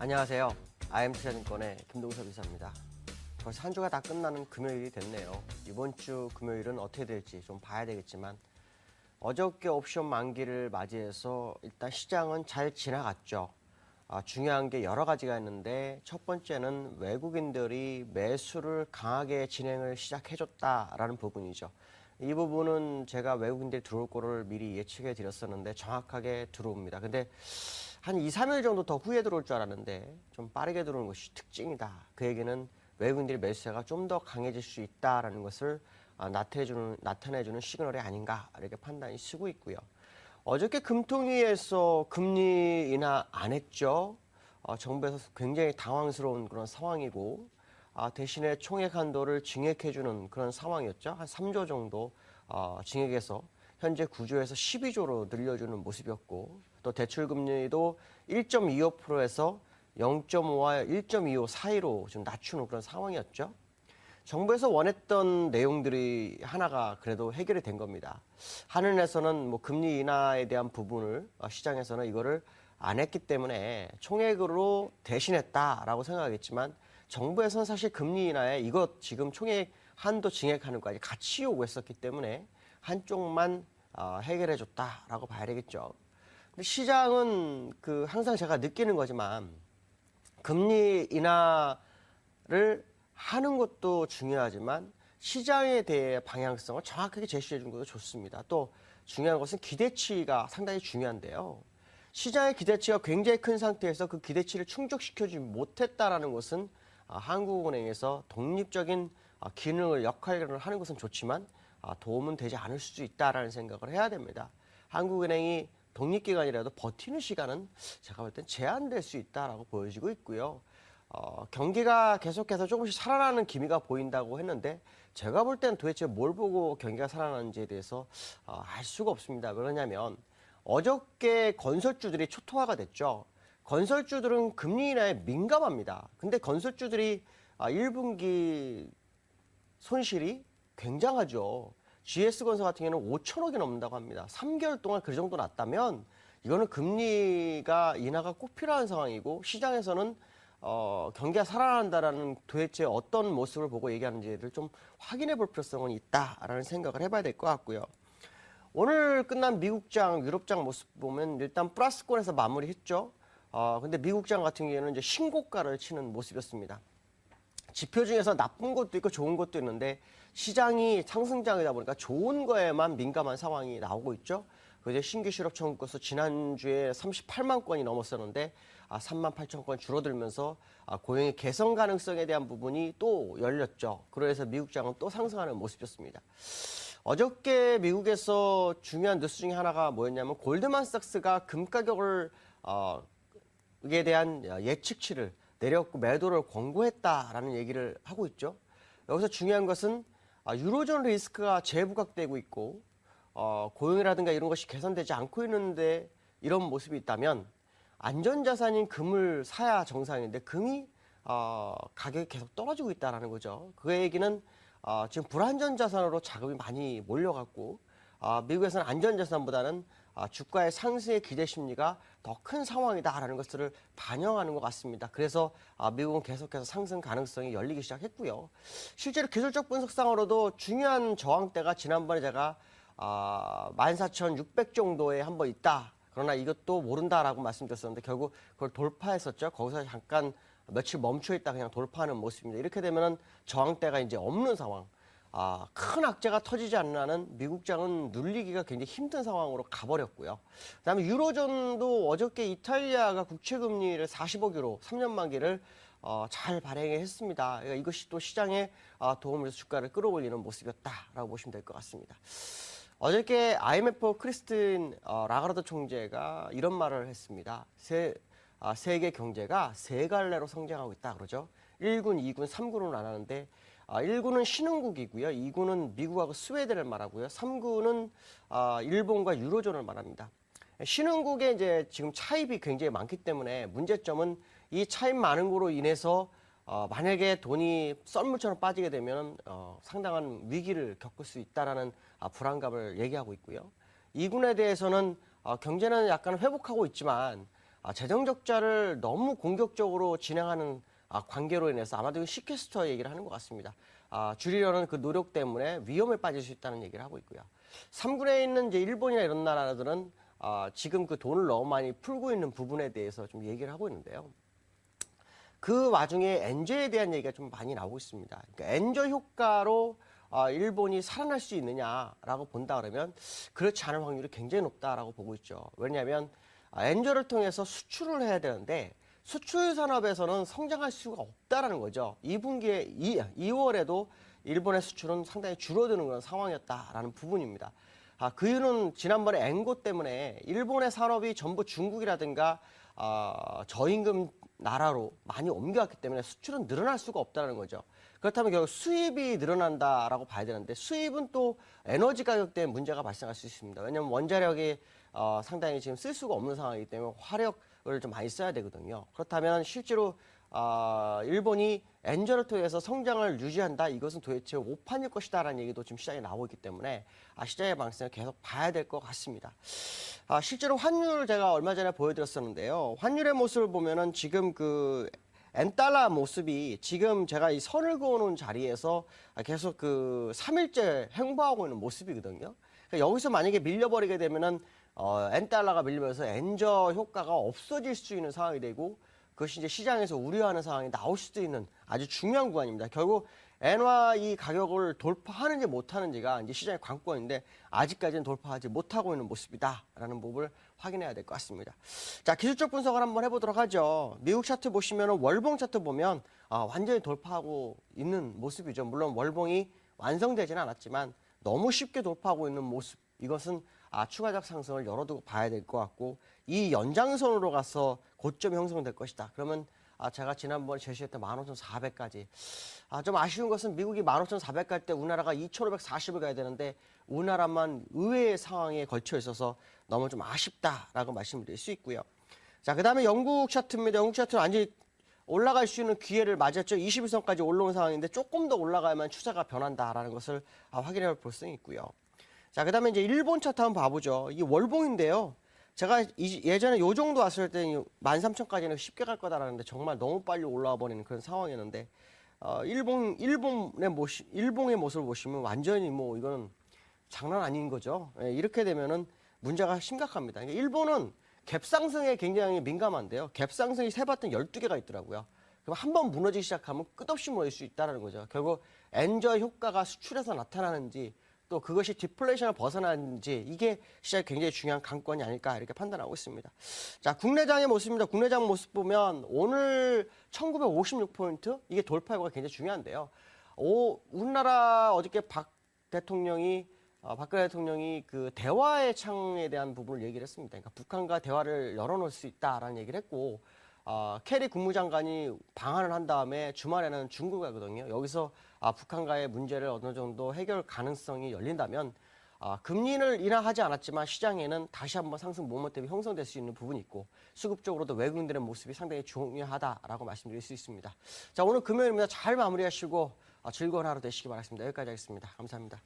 안녕하세요. IM투자증권의 김동섭 이사입니다. 벌써 한 주가 다 끝나는 금요일이 됐네요. 이번 주 금요일은 어떻게 될지 좀 봐야 되겠지만 어저께 옵션 만기를 맞이해서 일단 시장은 잘 지나갔죠. 중요한 게 여러 가지가 있는데 첫 번째는 외국인들이 매수를 강하게 진행을 시작해줬다라는 부분이죠. 이 부분은 제가 외국인들이 들어올 거를 미리 예측해 드렸었는데 정확하게 들어옵니다. 근데 한 2, 3일 정도 더 후에 들어올 줄 알았는데 좀 빠르게 들어오는 것이 특징이다. 그 얘기는 외국인들의 매수세가 좀 더 강해질 수 있다라는 것을 나타내주는 시그널이 아닌가 이렇게 판단이 쓰고 있고요. 어저께 금통위에서 금리 인하 안 했죠. 정부에서 굉장히 당황스러운 그런 상황이고 대신에 총액 한도를 증액해주는 그런 상황이었죠. 한 3조 정도 증액해서 현재 9조에서 12조로 늘려주는 모습이었고 또 대출금리도 1.25%에서 0.5와 1.25 사이로 좀 낮추는 그런 상황이었죠. 정부에서 원했던 내용들이 하나가 그래도 해결이 된 겁니다. 한은에서는 뭐 금리 인하에 대한 부분을 시장에서는 이거를 안 했기 때문에 총액으로 대신했다라고 생각하겠지만 정부에서는 사실 금리 인하에 이것 지금 총액 한도 증액하는 것까지 같이 요구했었기 때문에 한쪽만 해결해 줬다라고 봐야 되겠죠. 근데 시장은 항상 제가 느끼는 거지만 금리 인하를 하는 것도 중요하지만 시장에 대해 방향성을 정확하게 제시해 준 것도 좋습니다. 또 중요한 것은 기대치가 상당히 중요한데요. 시장의 기대치가 굉장히 큰 상태에서 그 기대치를 충족시켜주지 못했다라는 것은 한국은행에서 독립적인 기능을 역할을 하는 것은 좋지만 도움은 되지 않을 수도 있다라는 생각을 해야 됩니다. 한국은행이 독립기관이라도 버티는 시간은 제가 볼 땐 제한될 수 있다라고 보여지고 있고요. 경기가 계속해서 조금씩 살아나는 기미가 보인다고 했는데 제가 볼 때는 도대체 뭘 보고 경기가 살아나는지에 대해서 알 수가 없습니다. 왜냐하면 어저께 건설주들이 초토화가 됐죠. 건설주들은 금리 인하에 민감합니다. 근데 건설주들이 1분기 손실이 굉장하죠. GS건설 같은 경우는 5천억이 넘는다고 합니다. 3개월 동안 그 정도 났다면 이거는 금리가 인하가 꼭 필요한 상황이고 시장에서는 경기가 살아난다라는 도대체 어떤 모습을 보고 얘기하는지를 좀 확인해 볼 필요성은 있다라는 생각을 해봐야 될 것 같고요. 오늘 끝난 미국장, 유럽장 모습 보면 일단 플러스권에서 마무리했죠. 근데 미국장 같은 경우에는 이제 신고가를 치는 모습이었습니다. 지표 중에서 나쁜 것도 있고 좋은 것도 있는데 시장이 상승장이다 보니까 좋은 거에만 민감한 상황이 나오고 있죠. 그제 신규 실업 청구 건수 지난주에 38만 건이 넘었었는데 3만 8천 건 줄어들면서 고용의 개선 가능성에 대한 부분이 또 열렸죠. 그래서 미국장은 또 상승하는 모습이었습니다. 어저께 미국에서 중요한 뉴스 중에 하나가 뭐였냐면 골드만삭스가 금 가격을 에 대한 예측치를 내렸고 매도를 권고했다라는 얘기를 하고 있죠. 여기서 중요한 것은 유로존 리스크가 재부각되고 있고 고용이라든가 이런 것이 개선되지 않고 있는데 이런 모습이 있다면 안전자산인 금을 사야 정상인데 금이 가격이 계속 떨어지고 있다는 거죠. 그 얘기는 지금 불안전자산으로 자금이 많이 몰려갔고 미국에서는 안전자산보다는 주가의 상승의 기대 심리가 더 큰 상황이다라는 것을 반영하는 것 같습니다. 그래서 미국은 계속해서 상승 가능성이 열리기 시작했고요. 실제로 기술적 분석상으로도 중요한 저항대가 지난번에 제가 14,600 정도에 한번 있다. 그러나 이것도 모른다라고 말씀드렸었는데 결국 그걸 돌파했었죠. 거기서 잠깐 며칠 멈춰 있다 그냥 돌파하는 모습입니다. 이렇게 되면은 저항대가 이제 없는 상황. 큰 악재가 터지지 않는 한은 미국장은 눌리기가 굉장히 힘든 상황으로 가버렸고요. 그다음에 유로존도 어저께 이탈리아가 국채금리를 45기로 3년 만기를 잘 발행했습니다. 그러니까 이것이 또 시장에 도움을 줘서 주가를 끌어올리는 모습이었다라고 보시면 될 것 같습니다. 어저께 IMF 크리스틴 라가르드 총재가 이런 말을 했습니다. 세계 경제가 세 갈래로 성장하고 있다 그러죠. 1군, 2군, 3군으로 나누는데 1군은 신흥국이고요. 2군은 미국하고 스웨덴을 말하고요. 3군은 일본과 유로존을 말합니다. 신흥국에 이제 지금 차입이 굉장히 많기 때문에 문제점은 이 차입 많은 거로 인해서 만약에 돈이 썰물처럼 빠지게 되면 상당한 위기를 겪을 수 있다라는 불안감을 얘기하고 있고요. 2군에 대해서는 경제는 약간 회복하고 있지만 재정 적자를 너무 공격적으로 진행하는 관계로 인해서 아마도 시퀘스터 얘기를 하는 것 같습니다. 줄이려는 그 노력 때문에 위험에 빠질 수 있다는 얘기를 하고 있고요. 3군에 있는 이제 일본이나 이런 나라들은 지금 그 돈을 너무 많이 풀고 있는 부분에 대해서 좀 얘기를 하고 있는데요. 그 와중에 엔저에 대한 얘기가 좀 많이 나오고 있습니다. 그러니까 엔저 효과로 일본이 살아날 수 있느냐라고 본다 그러면 그렇지 않을 확률이 굉장히 높다라고 보고 있죠. 왜냐하면 엔저를 통해서 수출을 해야 되는데 수출 산업에서는 성장할 수가 없다라는 거죠. 2분기에 2월에도 일본의 수출은 상당히 줄어드는 그런 상황이었다라는 부분입니다. 그 이유는 지난번에 엔고 때문에 일본의 산업이 전부 중국이라든가 저임금 나라로 많이 옮겨왔기 때문에 수출은 늘어날 수가 없다는 거죠. 그렇다면 결국 수입이 늘어난다라고 봐야 되는데 수입은 또 에너지 가격 때문에 문제가 발생할 수 있습니다. 왜냐하면 원자력이 상당히 지금 쓸 수가 없는 상황이기 때문에 화력을 좀 많이 써야 되거든요. 그렇다면 실제로 일본이 엔저를 통해서 성장을 유지한다. 이것은 도대체 오판일 것이다라는 얘기도 지금 시장에 나오고 있기 때문에 시장의 방향을 계속 봐야 될 것 같습니다. 실제로 환율을 제가 얼마 전에 보여드렸었는데요. 환율의 모습을 보면은 지금 그 엔달러 모습이 지금 제가 이 선을 그어놓은 자리에서 계속 그 3일째 횡보하고 있는 모습이거든요. 그러니까 여기서 만약에 밀려버리게 되면은 엔달러가 밀리면서 엔저 효과가 없어질 수 있는 상황이 되고 그것이 이제 시장에서 우려하는 상황이 나올 수도 있는 아주 중요한 구간입니다. 결국 엔화 이 가격을 돌파하는지 못하는지가 이제 시장의 관건인데 아직까지는 돌파하지 못하고 있는 모습이다라는 부분을 확인해야 될 것 같습니다. 자, 기술적 분석을 한번 해보도록 하죠. 미국 차트 보시면 월봉 차트 보면 완전히 돌파하고 있는 모습이죠. 물론 월봉이 완성되지는 않았지만 너무 쉽게 돌파하고 있는 모습. 이것은 추가적 상승을 열어두고 봐야 될 것 같고 이 연장선으로 가서 고점이 형성될 것이다. 그러면 제가 지난번에 제시했던 15,400까지 좀 아쉬운 것은 미국이 15,400 갈 때 우리나라가 2,540을 가야 되는데 우리나라만 의외의 상황에 걸쳐 있어서 너무 좀 아쉽다라고 말씀드릴 수 있고요. 자, 그다음에 영국 차트입니다. 영국 차트는 완전히 올라갈 수 있는 기회를 맞았죠. 21선까지 올라온 상황인데 조금 더 올라가야만 추세가 변한다라는 것을 확인해 볼 수 있고요. 자, 그다음에 이제 일본 차트 한번 봐보죠. 이게 월봉인데요. 제가 예전에 요 정도 왔을 때 13,000까지는 쉽게 갈 거다라는데 정말 너무 빨리 올라와 버리는 그런 상황이었는데 일본의 모습을 보시면 완전히 뭐 이거는 장난 아닌 거죠. 예, 이렇게 되면은 문제가 심각합니다. 그러니까 일본은 갭상승에 굉장히 민감한데요. 갭상승이 세봤던 12개가 있더라고요. 그럼 한번 무너지기 시작하면 끝없이 무너질 수 있다는 거죠. 결국 엔저 효과가 수출에서 나타나는지 또 그것이 디플레이션을 벗어나는지 이게 시장에 굉장히 중요한 관건이 아닐까 이렇게 판단하고 있습니다. 자, 국내장의 모습입니다. 국내장 모습 보면 오늘 1956포인트 이게 돌파 여부가 굉장히 중요한데요. 우리나라 어저께 박근혜 대통령이 그 대화의 창에 대한 부분을 얘기를 했습니다. 그러니까 북한과 대화를 열어놓을 수 있다라는 얘기를 했고 캐리 국무장관이 방한을 한 다음에 주말에는 중국 가거든요. 여기서 북한과의 문제를 어느 정도 해결 가능성이 열린다면 금리를 인하하지 않았지만 시장에는 다시 한번 상승 모멘텀이 형성될 수 있는 부분이 있고 수급적으로도 외국인들의 모습이 상당히 중요하다라고 말씀드릴 수 있습니다. 자, 오늘 금요일입니다. 잘 마무리하시고 즐거운 하루 되시기 바라겠습니다. 여기까지 하겠습니다. 감사합니다.